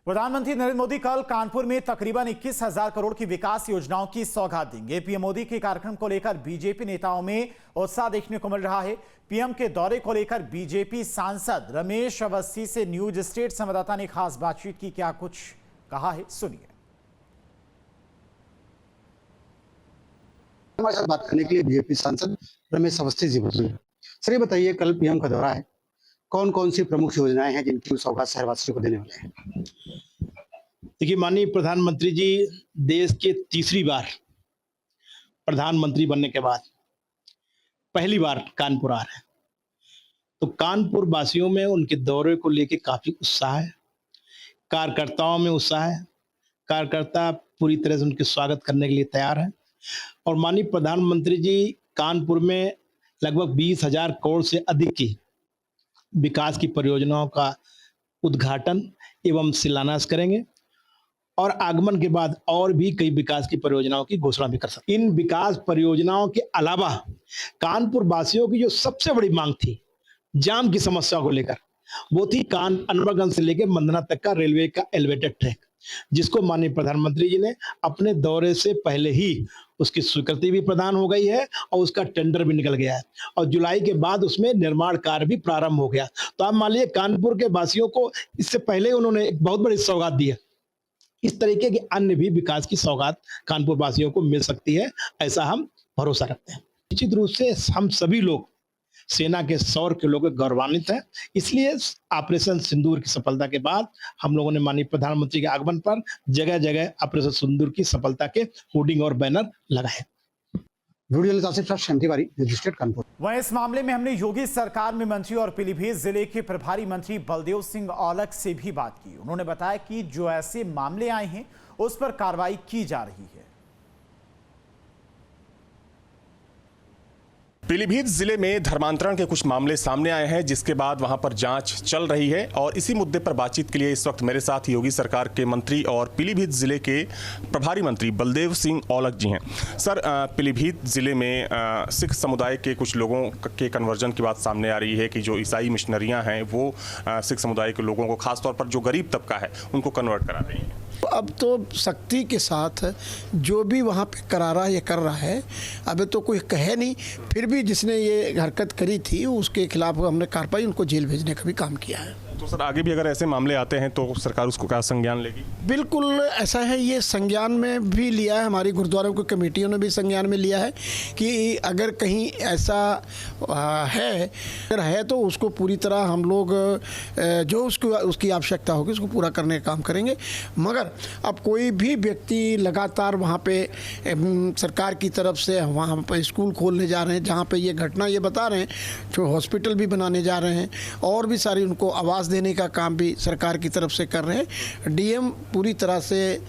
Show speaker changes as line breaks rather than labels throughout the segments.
प्रधानमंत्री नरेंद्र मोदी कल कानपुर में तकरीबन 21,000 करोड़ की विकास योजनाओं की सौगात देंगे। पीएम मोदी के कार्यक्रम को लेकर बीजेपी नेताओं में उत्साह देखने को मिल रहा है। पीएम के दौरे को लेकर बीजेपी सांसद रमेश अवस्थी से न्यूज स्टेट संवाददाता ने खास बातचीत की। क्या कुछ कहा है, सुनिए।
हमारे साथ बात करने के लिए बीजेपी सांसद रमेश अवस्थी जी मौजूद हैं। सर, ये बताइए, कल पीएम का दौरा है, कौन कौन सी प्रमुख योजनाएं हैं जिनकी सौगात शहरवासियों को देने वाले हैं?
देखिए, माननीय प्रधानमंत्री जी देश के तीसरी बार प्रधानमंत्री बनने के बाद पहली बार कानपुर आ रहे हैं, तो कानपुर वासियों में उनके दौरे को लेकर काफी उत्साह है, कार्यकर्ताओं में उत्साह है। कार्यकर्ता पूरी तरह से उनके स्वागत करने के लिए तैयार है। और माननीय प्रधानमंत्री जी कानपुर में लगभग 20,000 करोड़ से अधिक की विकास की परियोजनाओं का उद्घाटन एवं शिलान्यास करेंगे और आगमन के बाद और भी कई विकास की परियोजनाओं की घोषणा भी कर सकते हैं। इन विकास परियोजनाओं के अलावा कानपुर वासियों की जो सबसे बड़ी मांग थी जाम की समस्या को लेकर, वो थी अनवरगंज से लेकर मंदना तक का रेलवे का एलिवेटेड ट्रैक, जिसको माननीय प्रधानमंत्री जी ने अपने दौरे से पहले ही उसकी स्वीकृति भी प्रदान हो गई है और उसका टेंडर भी निकल गया है और जुलाई के बाद उसमें निर्माण कार्य भी प्रारंभ हो गया। तो आप मान लीजिए कानपुर के वासियों को इससे पहले उन्होंने एक बहुत बड़ी सौगात दी है। इस तरीके की अन्य भी विकास की सौगात कानपुर वासियों को मिल सकती है, ऐसा हम भरोसा रखते हैं। निश्चित रूप से हम सभी लोग सेना के शौर्य के लोग गौरवान्वित हैं। इसलिए ऑपरेशन सिंदूर की सफलता के बाद हम लोगों ने माननीय प्रधानमंत्री के आगमन पर जगह जगह ऑपरेशन सिंदूर की सफलता के होर्डिंग और बैनर लगाए।
वहीं इस मामले में हमने योगी सरकार में मंत्री और पीलीभीत जिले के प्रभारी मंत्री बलदेव सिंह औलख से भी बात की। उन्होंने बताया कि जो ऐसे मामले आए हैं उस पर कार्रवाई की जा रही है।
पीलीभीत जिले में धर्मांतरण के कुछ मामले सामने आए हैं, जिसके बाद वहां पर जांच चल रही है और इसी मुद्दे पर बातचीत के लिए इस वक्त मेरे साथ योगी सरकार के मंत्री और पीलीभीत जिले के प्रभारी मंत्री बलदेव सिंह औलख जी हैं। सर, पीलीभीत जिले में सिख समुदाय के कुछ लोगों के कन्वर्जन की बात सामने आ रही है कि जो ईसाई मिशनरियाँ हैं वो सिख समुदाय के लोगों को, खासतौर पर जो गरीब तबका है, उनको कन्वर्ट करा रही हैं।
अब तो सख्ती के साथ जो भी वहाँ पे करा रहा है या कर रहा है, अभी तो कोई कहे नहीं, फिर भी जिसने ये हरकत करी थी उसके खिलाफ हमने कार्रवाई, उनको जेल भेजने का भी काम किया है।
तो सर, आगे भी अगर ऐसे मामले आते हैं तो सरकार उसको क्या संज्ञान लेगी?
बिल्कुल ऐसा है, ये संज्ञान में भी लिया है, हमारी गुरुद्वारों की कमेटियों ने भी संज्ञान में लिया है कि अगर कहीं ऐसा है तो उसको पूरी तरह हम लोग जो उसकी आवश्यकता होगी उसको पूरा करने का काम करेंगे। मगर अब कोई भी व्यक्ति लगातार वहाँ पे सरकार की तरफ से वहाँ पे स्कूल खोलने जा रहे हैं, जहाँ पे ये घटना ये बता रहे हैं, जो हॉस्पिटल भी बनाने जा रहे हैं और भी सारी उनको आवास देने का काम भी सरकार की तरफ से कर रहे हैं। डीएम पूरी तरह से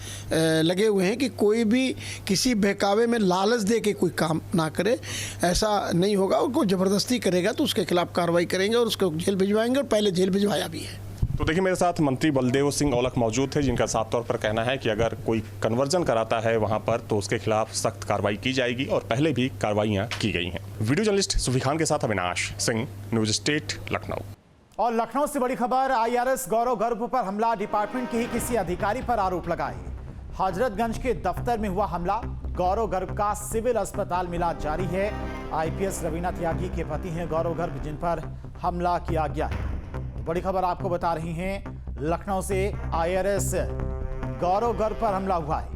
लगे हुए हैं कि कोई भी किसी बहकावे में लालच दे के कोई काम ना करे, ऐसा नहीं होगा। उनको ज़बरदस्ती करेगा तो उसके खिलाफ कार्रवाई करेंगे और उसको जेल भिजवाएंगे और पहले जेल भिजवाया भी है।
तो देखिए, मेरे साथ मंत्री बलदेव सिंह औलख मौजूद थे, जिनका साफ तौर पर कहना है कि अगर कोई कन्वर्जन कराता है वहां पर तो उसके खिलाफ सख्त कार्रवाई की जाएगी और पहले भी कार्रवाइयां की गई हैं। वीडियो जर्नलिस्ट सुफी खान के साथ अविनाश सिंह, न्यूज स्टेट, लखनऊ।
और लखनऊ से बड़ी खबर, आईआरएस गौरव गर्ग पर हमला, डिपार्टमेंट के ही किसी अधिकारी पर आरोप लगाए। हजरतगंज के दफ्तर में हुआ हमला, गौरव गर्ग का सिविल अस्पताल में इलाज जारी है। आईपीएस रवीना त्यागी के पति हैं गौरव गर्ग, जिन पर हमला किया गया है। तो बड़ी खबर आपको बता रही हैं, लखनऊ से आईआरएस गौरव गर्ग पर हमला हुआ है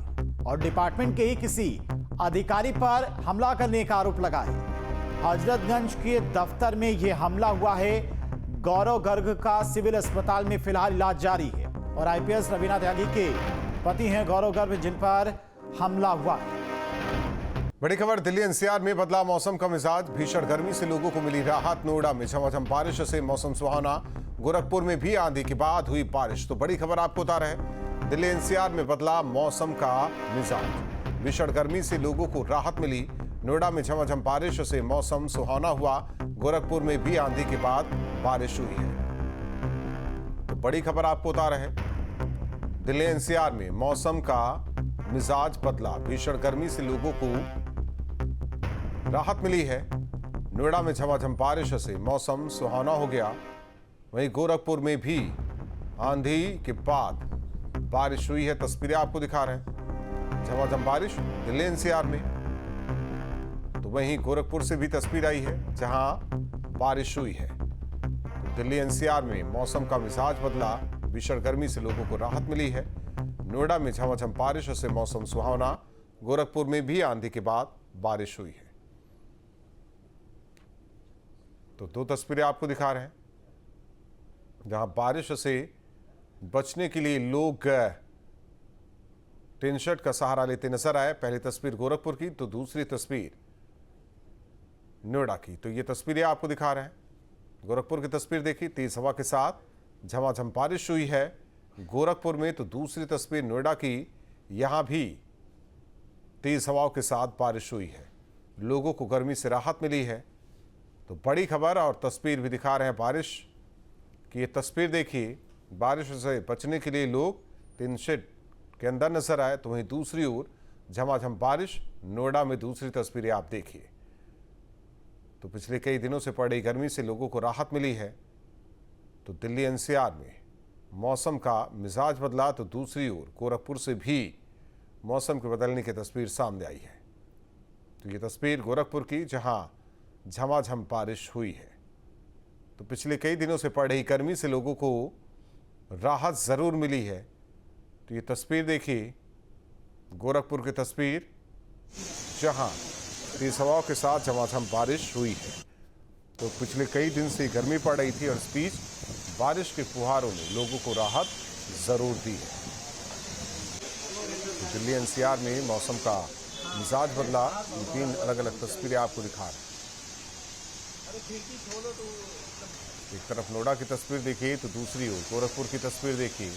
और डिपार्टमेंट के ही किसी अधिकारी पर हमला करने का आरोप लगा है। हजरतगंज के दफ्तर में यह हमला हुआ है। गौरव गर्ग का सिविल अस्पताल में फिलहाल इलाज जारी है और आईपीएस रवीना त्यागी के पति हैं गौरव गर्ग, जिन पर हमला हुआ है।
बड़ी खबर, दिल्ली एनसीआर में बदला मौसम का मिजाज, भीषण गर्मी से लोगों को मिली राहत। नोएडा में झमाझम बारिश से मौसम सुहाना, गोरखपुर में भी आंधी के बाद हुई बारिश। तो बड़ी खबर आपको बता रहे हैं, दिल्ली एनसीआर में बदला मौसम का मिजाज, भीषण गर्मी से लोगों को राहत मिली। नोएडा में झमाझम बारिश से मौसम सुहाना हुआ, गोरखपुर में भी आंधी के बाद बारिश हुई है। तो बड़ी खबर आपको बता रहे हैं, दिल्ली एनसीआर में मौसम का मिजाज बदला, भीषण गर्मी से लोगों को राहत मिली है। नोएडा में झमाझम बारिश से मौसम सुहाना हो गया। वहीं गोरखपुर में भी आंधी के बाद बारिश हुई है, तस्वीरें आपको दिखा रहे हैं। झमाझम बारिश दिल्ली एनसीआर में, तो वहीं गोरखपुर से भी तस्वीर आई है जहां बारिश हुई है। तो दिल्ली एनसीआर में मौसम का मिजाज बदला, भीषण गर्मी से लोगों को राहत मिली है। नोएडा में झमाझम बारिश से मौसम सुहावना, गोरखपुर में भी आंधी के बाद बारिश हुई है। तो दो तस्वीरें आपको दिखा रहे हैं जहां बारिश से बचने के लिए लोग टिन शेड का सहारा लेते नजर आए। पहली तस्वीर गोरखपुर की तो दूसरी तस्वीर नोएडा की। तो ये तस्वीरें आपको दिखा रहे हैं। गोरखपुर की तस्वीर देखी, तेज हवा के साथ झमाझम बारिश हुई है गोरखपुर में। तो दूसरी तस्वीर नोएडा की, यहां भी तेज हवाओं के साथ बारिश हुई है, लोगों को गर्मी से राहत मिली है। तो बड़ी खबर और तस्वीर भी दिखा रहे हैं बारिश की। ये तस्वीर देखिए, बारिश से बचने के लिए लोग टिन शेड के अंदर नजर आए। तो वहीं दूसरी ओर झमाझम बारिश नोएडा में दूसरी तस्वीरें आप देखिए। तो पिछले कई दिनों से पड़ रही गर्मी से लोगों को राहत मिली है। तो दिल्ली एनसीआर में मौसम का मिजाज बदला, तो दूसरी ओर गोरखपुर से भी मौसम के बदलने की तस्वीर सामने आई है। तो ये तस्वीर गोरखपुर की जहां झमाझम बारिश हुई है। तो पिछले कई दिनों से पड़ रही गर्मी से लोगों को राहत जरूर मिली है। तो ये तस्वीर देखिए, गोरखपुर की तस्वीर जहां तेज हवाओं के साथ झमाझम बारिश हुई है। तो पिछले कई दिन से गर्मी पड़ रही थी और इस बीच बारिश के फुहारों ने लोगों को राहत जरूर दी है। तो दिल्ली एनसीआर में मौसम का मिजाज बदला, तीन अलग अलग तस्वीरें आपको दिखा रहे हैं। एक तरफ नोएडा की तस्वीर देखिए तो दूसरी ओर गोरखपुर की तस्वीर देखिए।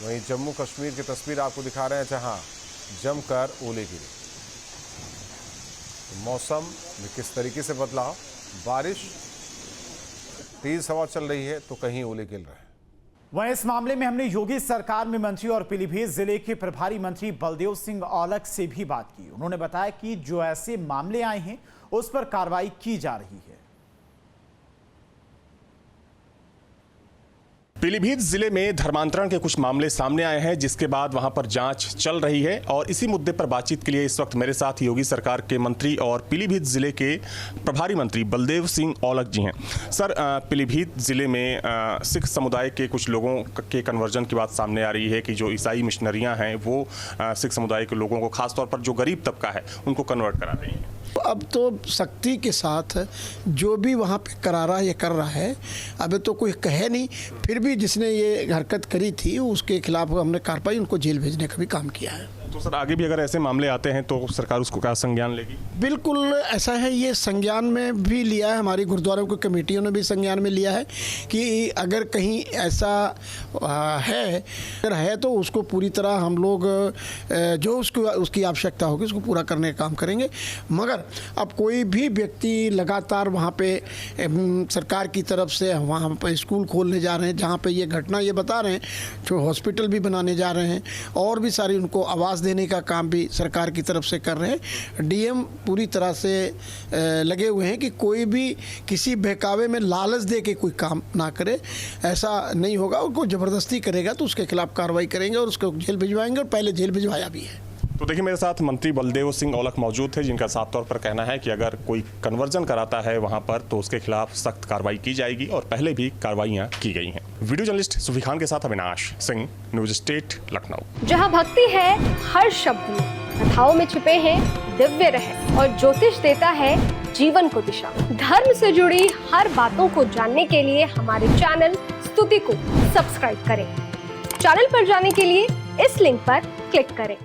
वहीं जम्मू कश्मीर की तस्वीर आपको दिखा रहे हैं जहां जमकर ओले गिरे। तो मौसम में किस तरीके से बदला, बारिश, तेज हवा चल रही है तो कहीं ओले गिर रहे हैं।
वहीं इस मामले में हमने योगी सरकार में मंत्री और पीलीभीत जिले के प्रभारी मंत्री बलदेव सिंह औलख से भी बात की। उन्होंने बताया कि जो ऐसे मामले आए हैं उस पर कार्रवाई की जा रही है।
पीलीभीत जिले में धर्मांतरण के कुछ मामले सामने आए हैं जिसके बाद वहां पर जांच चल रही है और इसी मुद्दे पर बातचीत के लिए इस वक्त मेरे साथ योगी सरकार के मंत्री और पीलीभीत जिले के प्रभारी मंत्री बलदेव सिंह औलख जी हैं। सर, पीलीभीत जिले में सिख समुदाय के कुछ लोगों के कन्वर्जन की बात सामने आ रही है कि जो ईसाई मिशनरियाँ हैं वो सिख समुदाय के लोगों को, खासतौर पर जो गरीब तबका है, उनको कन्वर्ट करा रही हैं।
अब तो सख्ती के साथ जो भी वहाँ पे करा रहा है ये कर रहा है। अभी तो कोई कहे नहीं, फिर भी जिसने ये हरकत करी थी उसके खिलाफ हमने कार्रवाई, उनको जेल भेजने का भी काम किया है।
तो सर, आगे भी अगर ऐसे मामले आते हैं तो सरकार उसको क्या संज्ञान लेगी?
बिल्कुल ऐसा है, ये संज्ञान में भी लिया है, हमारी गुरुद्वारों की कमेटियों ने भी संज्ञान में लिया है कि अगर कहीं ऐसा है तो उसको पूरी तरह हम लोग जो उसकी आवश्यकता होगी उसको पूरा करने का काम करेंगे। मगर अब कोई भी व्यक्ति लगातार वहाँ पे सरकार की तरफ से वहाँ पे स्कूल खोलने जा रहे हैं, जहाँ पे ये घटना ये बता रहे हैं, जो हॉस्पिटल भी बनाने जा रहे हैं और भी सारी उनको आवास देने का काम भी सरकार की तरफ से कर रहे हैं। डीएम पूरी तरह से लगे हुए हैं कि कोई भी किसी बहकावे में लालच दे के कोई काम ना करे, ऐसा नहीं होगा। उनको ज़बरदस्ती करेगा तो उसके खिलाफ कार्रवाई करेंगे और उसको जेल भिजवाएंगे और पहले जेल भिजवाया भी है।
तो देखिए, मेरे साथ मंत्री बलदेव सिंह औलख मौजूद थे जिनका साफ तौर पर कहना है कि अगर कोई कन्वर्जन कराता है वहां पर तो उसके खिलाफ सख्त कार्रवाई की जाएगी और पहले भी कार्रवाइयां की गई हैं। वीडियो जर्नलिस्ट सुफी खान के साथ अविनाश सिंह, न्यूज स्टेट, लखनऊ।
जहां भक्ति है हर शब्द में, कथाओं में छुपे हैं दिव्य रहस्य और ज्योतिष देता है जीवन को दिशा। धर्म से जुड़ी हर बातों को जानने के लिए हमारे चैनल स्तुति को सब्सक्राइब करें। चैनल पर जाने के लिए इस लिंक पर क्लिक करें।